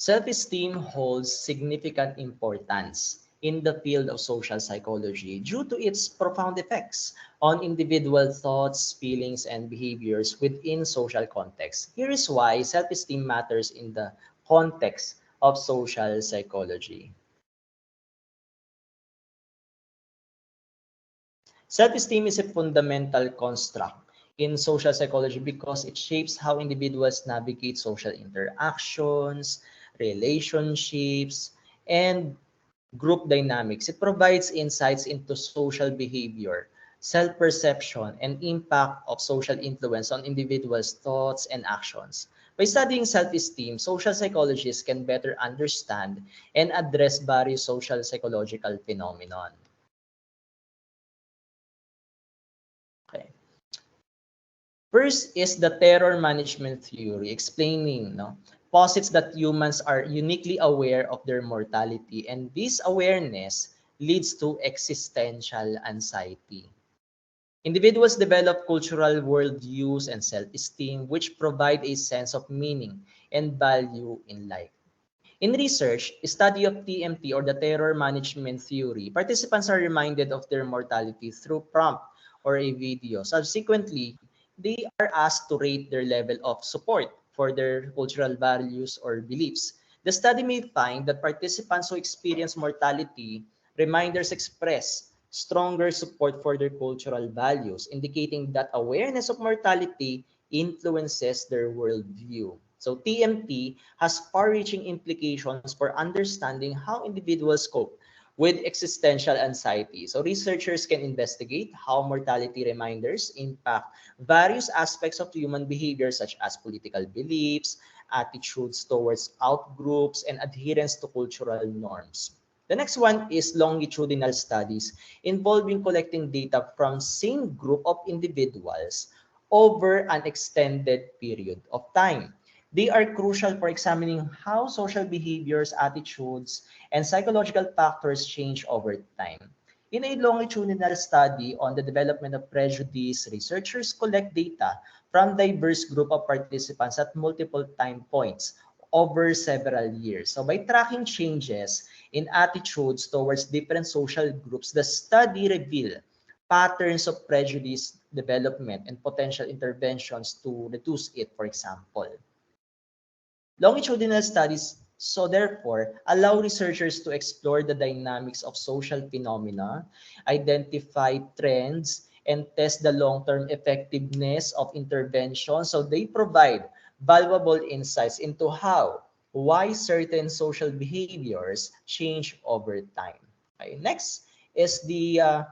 Self-esteem holds significant importance in the field of social psychology due to its profound effects on individual thoughts, feelings, and behaviors within social contexts. Here is why self-esteem matters in the context of social psychology. Self-esteem is a fundamental construct in social psychology because it shapes how individuals navigate social interactions, relationships, and group dynamics. It provides insights into social behavior, self-perception, and impact of social influence on individuals' thoughts and actions. By studying self-esteem, social psychologists can better understand and address various social psychological phenomena. Okay. First is the terror management theory, explaining posits that humans are uniquely aware of their mortality, and this awareness leads to existential anxiety. Individuals develop cultural worldviews and self-esteem, which provide a sense of meaning and value in life. In research, study of TMT or the terror management theory, participants are reminded of their mortality through prompt or a video. Subsequently, they are asked to rate their level of support for their cultural values or beliefs. The study may find that participants who experience mortality reminders express stronger support for their cultural values, indicating that awareness of mortality influences their worldview. So TMT has far-reaching implications for understanding how individuals cope with existential anxiety. So researchers can investigate how mortality reminders impact various aspects of human behavior such as political beliefs, attitudes towards outgroups, and adherence to cultural norms. The next one is longitudinal studies involving collecting data from same group of individuals over an extended period of time. They are crucial for examining how social behaviors, attitudes, and psychological factors change over time. In a longitudinal study on the development of prejudice, researchers collect data from diverse group of participants at multiple time points over several years. So by tracking changes in attitudes towards different social groups, the study revealed patterns of prejudice development and potential interventions to reduce it, for example. Longitudinal studies so therefore allow researchers to explore the dynamics of social phenomena, identify trends, and test the long-term effectiveness of intervention. So they provide valuable insights into why certain social behaviors change over time. Okay, next is the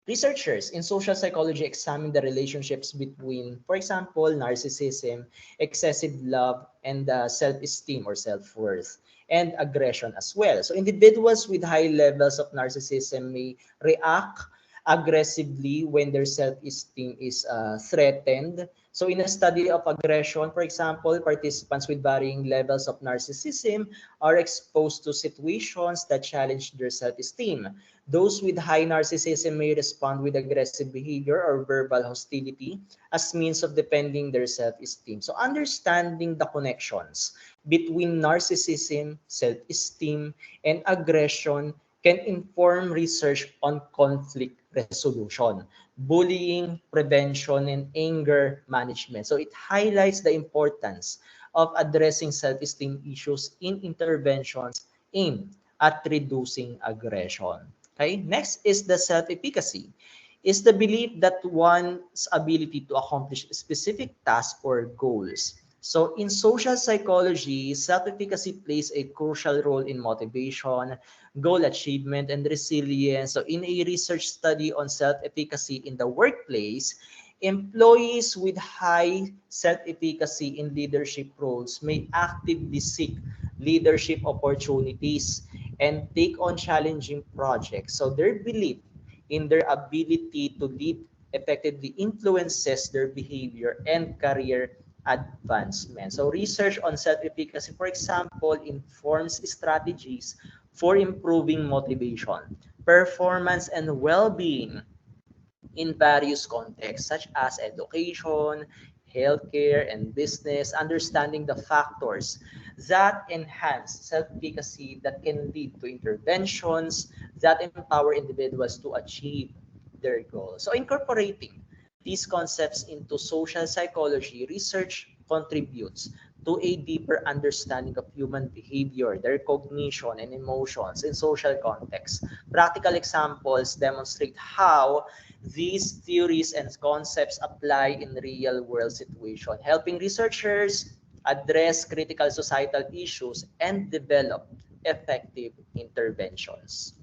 researchers in social psychology examine the relationships between, for example, narcissism, excessive love, and self-esteem or self-worth, and aggression as well. So individuals with high levels of narcissism may react aggressively when their self-esteem is threatened. So in a study of aggression, for example, participants with varying levels of narcissism are exposed to situations that challenge their self-esteem. Those with high narcissism may respond with aggressive behavior or verbal hostility as means of defending their self-esteem. So understanding the connections between narcissism, self-esteem, and aggression can inform research on conflict resolution, bullying, prevention, and anger management. So it highlights the importance of addressing self-esteem issues in interventions aimed at reducing aggression. Okay, next is the self-efficacy. Is the belief that one's ability to accomplish specific tasks or goals. So in social psychology, self-efficacy plays a crucial role in motivation, goal achievement, and resilience. So in a research study on self-efficacy in the workplace, employees with high self-efficacy in leadership roles may actively seek leadership opportunities and take on challenging projects. So their belief in their ability to lead effectively influences their behavior and career advancement. So research on self-efficacy, for example, informs strategies for improving motivation, performance, and well-being in various contexts such as education, healthcare, and business, understanding the factors that enhance self-efficacy that can lead to interventions that empower individuals to achieve their goals. So incorporating these concepts into social psychology research contributes to a deeper understanding of human behavior, their cognition and emotions in social contexts. Practical examples demonstrate how these theories and concepts apply in real world situations, helping researchers address critical societal issues and develop effective interventions.